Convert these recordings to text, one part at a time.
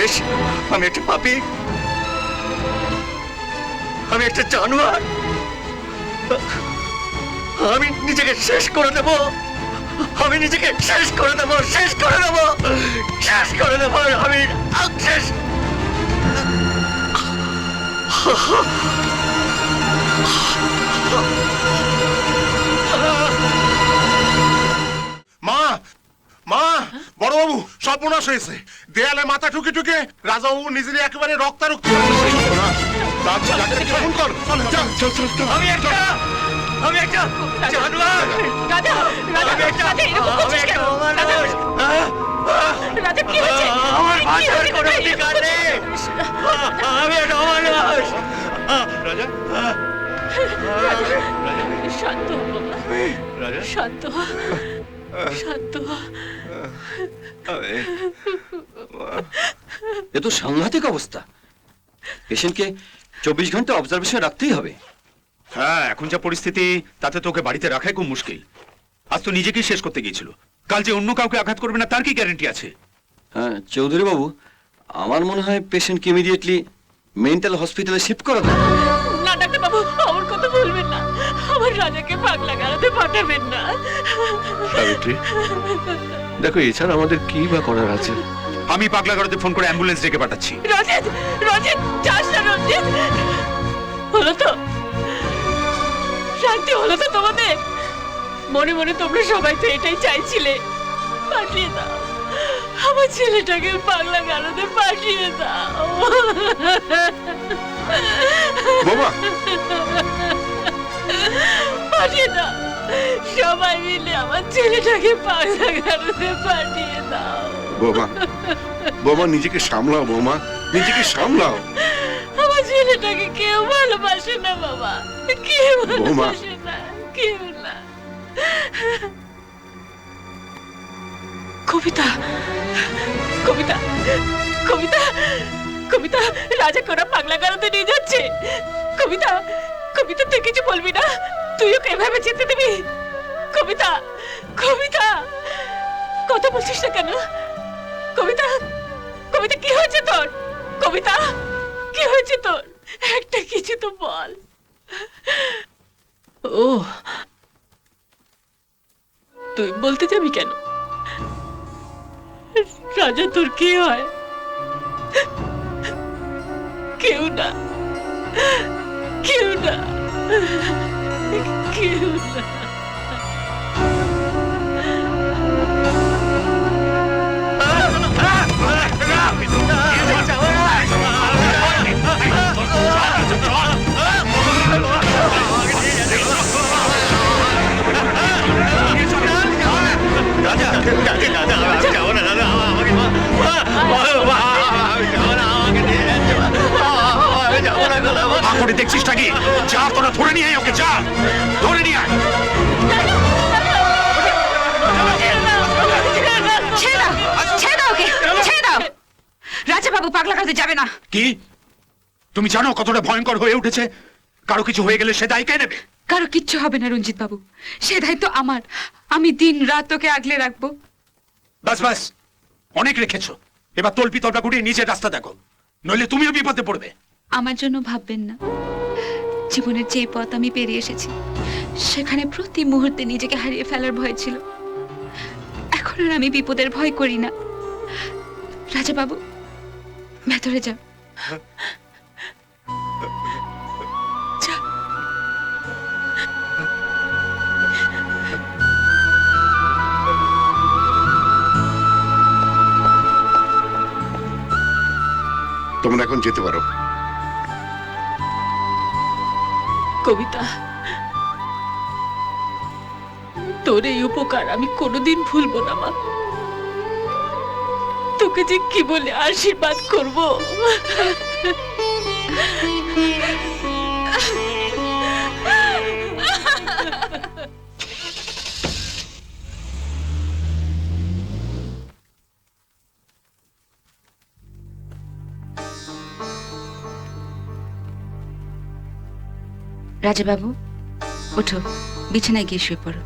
শেষ। আমি একটা পাপী, আমি একটা জানোয়ার। আমি নিজেকে শেষ করে দেব, আমি নিজেকে শেষ করে দেব, শেষ করে দেব, শেষ করে দেব। আমি শেষ। মা, মা, বড়বাবু সর্বনাশ হয়েছে। দেয়ালে মাথা ঠুকে ঠুকে রাজাবাবু নিজেরই একেবারে রক্তারক্তি। ফোন কর। আমি একটা জানোয়ার। রাজা, রাজা, আমি একটা- রাজা, এরকম করছিস কেন? রাজা, রাজা, কি হয়েছে? আমার কি বাঁচার হয়েছে? কোনো রাজা, অধিকার এরকম নেই। করছিস? আমি একটা অমানুষ। রাজা, শান্ত হ বাবা, রাজা, শান্ত হ, শান্ত হ। এ তো সাংঘাতিক অবস্থা। পেশেন্টকে 24 ঘন্টা অবজারভেশন রাখতেই হবে। হ্যাঁ, এখন যা পরিস্থিতি তাতে তোকে বাড়িতে রাখাই খুব মুশকিল। আজ তো নিজেকেই শেষ করতে গিয়েছিল, কাল যে অন্য কাউকে আঘাত করবে না তার কি গ্যারান্টি আছে? হ্যাঁ চৌধুরী বাবু, আমার মনে হয় পেশেন্টকে ইমিডিয়েটলি মেন্টাল হসপিটালে শিফট করা দরকার। না ডাক্তার বাবু, আমার কথা বলবেন না, আমার রাজাকে পাগলা গাড়াতে পাঠাবেন না। সাবিত্রী, দেখো এছাড়া আমাদের কি বা করার আছে? আমি পাগলা গাড়িতে ফোন করে অ্যাম্বুলেন্স ডেকে পাঠাচ্ছি। রঞ্জিত, রঞ্জিত, যাস না রঞ্জিত। হলো তো, শান্তি হলো তো তোমাদের? মনে মনে তোমরা সবাই তো এটাই চাইছিলে। পাঠিয়ে দাও, আমার ছেলেটাকে পাগলা গাড়াতে পাঠিয়ে দাও। বাবা, পাঠিয়ে দাও, সবাই মিলে আমার ছেলেটাকে পাগলা গাড়াতে পাঠিয়ে দাও। বোমা, বোমা নিজেকে সামলাও, বোমা নিজেকে সামলাও। আমার ছেলেটাকে কেউ ভালোবাসে না বাবা, কেউ বৌমা। ভালোবাসে না, কেউ না। কবিতা, কবিতা, কবিতা, কবিতা, রাজা করা পাগলা গাড়াতে নিয়ে যাচ্ছে। কবিতা, কবিতা, তুই কিছু বলবি না? তুই ওকে এভাবে যেতে দিবি? কবিতা, কবিতা, কথা বলছিস না কেন? কবিতা, কবিতা, কি হয়েছে তোর? কবিতা, কি হয়েছে তোর? একটা কিছু তো বল। ও, তুই বলতে যাবি কেন? রাজা তোর কি হয়? কেউ না, কেউ না, কেউ না। করে দেখছিস নাকি? যা, তোরা ধরে নিয়ে আয় ওকে, যা ধরে নিয়ে আয়। ছেড়ে দাও, ছেড়ে দাও ওকে, ছেড়ে দাও। রাজা বাবু পাগলা গাড়াতে যাবে না। কি তুমি জানো কতটা ভয়ঙ্কর হয়ে উঠেছে? কারো কিছু হয়ে গেলে সে দায় কে নেবে? কারো কিচ্ছু হবে না রঞ্জিত বাবু, সে দায়িত্ব আমার। আমি দিন রাত ওকে আগলে রাখবো। বাস বাস, অনেক রেখেছো। এবার তল্পি তল্পা গুটিয়ে নিজের রাস্তা দেখো, নইলে তুমিও বিপদে পড়বে। আমার জন্য ভাববেন না। জীবনের যে পথ আমি পেরিয়ে এসেছি সেখানে প্রতি মুহূর্তে নিজেকে হারিয়ে ফেলার ভয় ছিল। এখন আর আমি বিপদের ভয় করি না। রাজা বাবু, ভেতরে যাও। তোমরা এখন যেতে পারো। কবিতা, তোর এই উপকার আমি কোনোদিন ভুলবো না মা। তোকে যে কি বলে আশীর্বাদ করব। রাজা বাবু, ওঠো, বিছানায় গিয়ে শুয়ে পড়ো।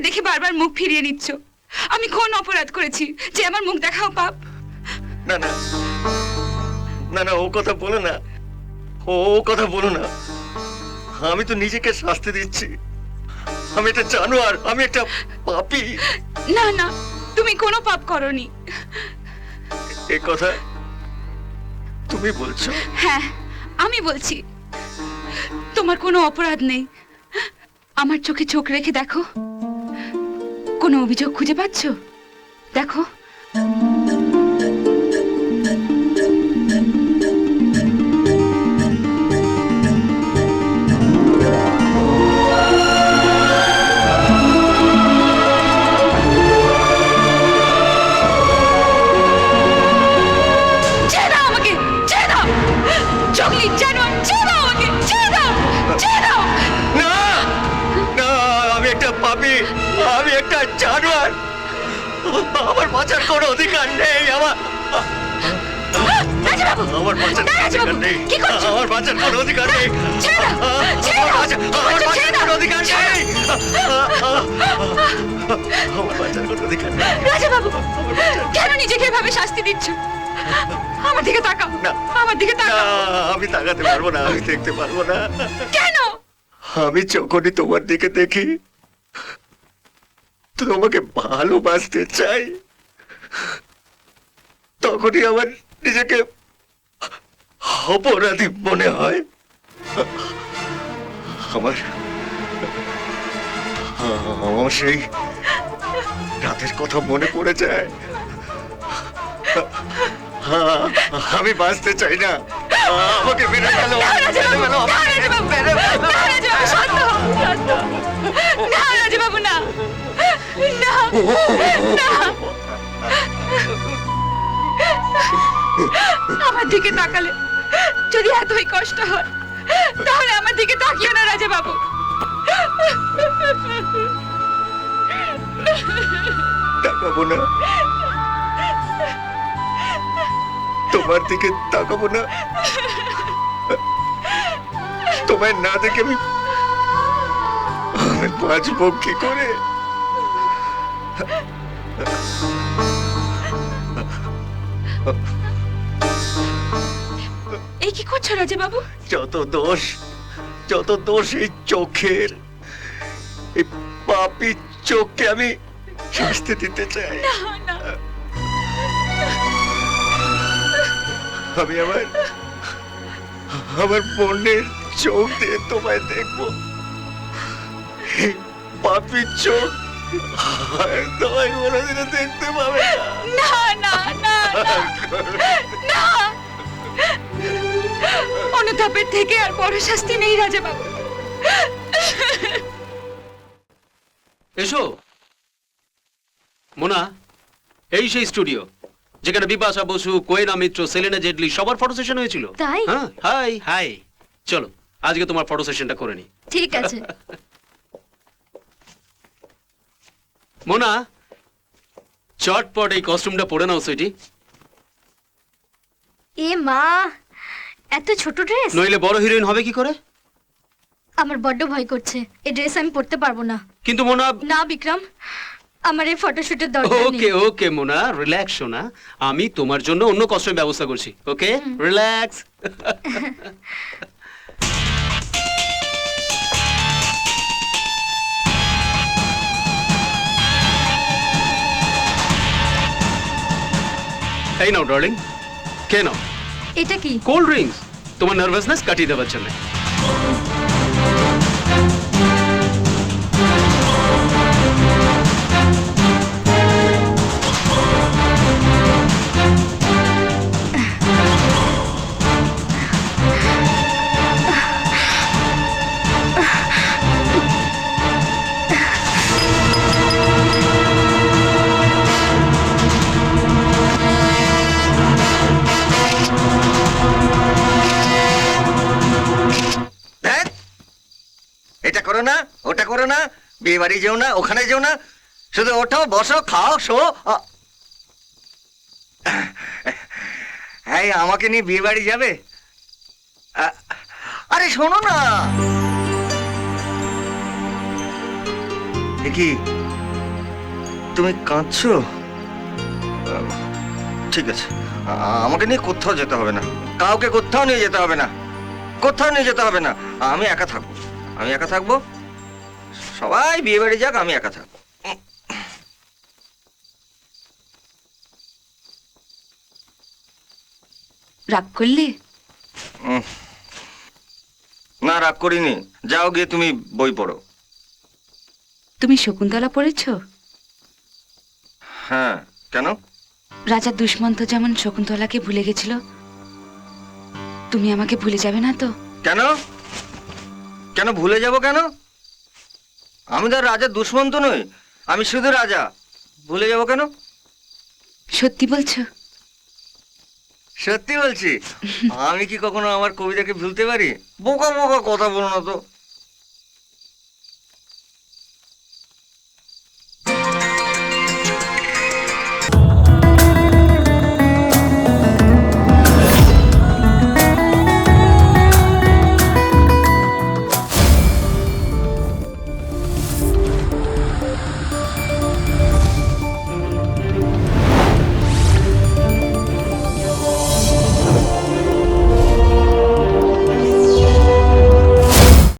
দেখে বারবার মুখ ফিরিয়ে নিচ্ছ? আমি কোন অপরাধ করেছি যে আমার মুখ দেখাও পাপ? না না না না, ও কথা বলো না, ও কথা বলো না। আমি তো নিজেকে শাস্তি দিচ্ছি। আমি একটা জানোয়ার, আমি একটা পাপী। না না, তুমি কোনো পাপ করনি। এ কথা তুমি বলছো? হ্যাঁ, আমি বলছি তোমার কোনো অপরাধ নেই। আমার চোখে চোখ রেখে দেখো, কোনো অভিযোগ খুঁজে পাচ্ছ? দেখো। ছেড়ে দাও আমাকে, ছেড়ে দাও। চোখলি জানোয়ার, ছেড়ে দাও আমাকে, ছেড়ে দাও, ছেড়ে দাও। না না, আমি একটা পাপী, আমি একটা জানোয়ার। আমার বাঁচার কোনো অধিকার নেই। রাজাবাবু, আমার বাঁচার না, কোনো অধিকার রাজাবাবু, নেই। কি করছো? আমার বাঁচার কোনো অধিকার নেই। ছেড়ে দাও, ছেড়ে আমার দাও, বাঁচার ছেড়ে দাও। কোনো অধিকার নেই। আমার বাঁচার কোনো অধিকার নেই। রাজাবাবু, কেন নিজেকে এভাবে শাস্তি দিচ্ছ? আমার দিকে তাকাও, না। আমার দিকে না, তাকাও। আমি তাকাতে পারবো না, আমি দেখতে পারবো না। কেন? আমি যখনই তোমার দিকে দেখি, তোমাকে ভালোবাসতে চাই, তখনই আমার নিজেকে অপরাধী মনে হয়। আমার আমার সেই রাতের কথা মনে পড়ে যায়। আমি বাঁচতে চাই না, আমাকে মেরে ফেলো, না, রাজাবাবু, মেরে ফেলো, না, আমাকে রাজাবাবু, মেরে ফেলো। না, রাজাবাবু, শান্ত হও, শান্ত হও। না, রাজাবাবু, না, না, না। আমার দিকে তাকালে যদি এতই কষ্ট হয়, তাহলে আমার দিকে তাকিও না রাজাবাবু। তাকাবো না, তোমার দিকে তাকাবো না। তোমায় না দেখে আমি বাঁচবো কি করে? এই কি করছো রাজাবাবু? যত দোষ এই চোখের, এই পাপী চোখকে আমি শাস্তি দিতে চাই। না, না। আমি আমার বোনের চোখ দিয়ে তোমায় দেখবো। এই পাপী চোখ আর তোমায় কোনোদিনও দেখতে পাবে না। না, না, না, না, না। অনুতাপের থেকে আর বড় শাস্তি নেই রাজাবাবু। এসো মোনা, এই সেই স্টুডিও যেখানে বিপাশা বসু, কোয়েনা মিত্র, সেলেনা জেটলি সবার ফটো সেশন হয়েছিল। তাই? হ্যাঁ, হাই হাই। চলো আজকে তোমার ফটো সেশনটা করে নি। ঠিক আছে। মোনা, চটপট এই কস্টিউমটা পরে নাও সুইটি, এ মা, এত ছোট ড্রেস? নইলে বড় হিরোইন হবে কি করে? আমার বড্ড ভয় করছে, এই ড্রেস আমি পরতে পারবো না। কিন্তু মোনা, না বিক্রম, আমার এই ফটোশুটের দরকার নেই। ওকে ওকে মোনা, রিল্যাক্স শোনা, আমি তোমার জন্য অন্য কস্টিউম ব্যবস্থা করছি। ওকে, রিল্যাক্স। এই নাও ডার্লিং, কে নাও এটা কি? কোল্ড ড্রিঙ্কস, তোমার নার্ভাসনেস কাটিয়ে দেওয়ার জন্য। ধ্যাৎ, এটা করো না, ওটা করো না, বিয়ে বাড়ি যেও না, ওখানে যেও না, শুধু ওঠো, বসো, খাও, শো। হ্যাঁ, আমাকে নিয়ে বিয়ে বাড়ি যাবে? আরে শোনো না। কি তুমি কাঁদছো? ঠিক আছে, আমাকে নিয়ে কোথাও যেতে হবে না, কাউকে কোথাও নিয়ে যেতে হবে না, কোথাও নিয়ে যেতে হবে না। আমি একা থাকবো, আমি একা থাকবো, সবাই বিয়ে বাড়ি যাক, আমি একা থাকবো। রাগ করলে? না, রাগ করিনি। যাও গিয়ে তুমি বই পড়ো। তুমি শকুন্তলা পড়েছো? হ্যাঁ, কেন? রাজা দুষ্মন্ত যেমন শকুন্তলাকে ভুলে গেছিল, তুমি আমাকে ভুলে যাবে না তো? কেন? কেন ভুলে যাব কেন? আমি তো আর রাজার দুষ্মন্ত নই, আমি শুধু রাজা। ভুলে যাব কেন? সত্যি বলছো? সত্যি বলছি। আমি কি কখনো আমার কবিতাকে ভুলতে পারি? বোকা বোকা কথা বলো না তো।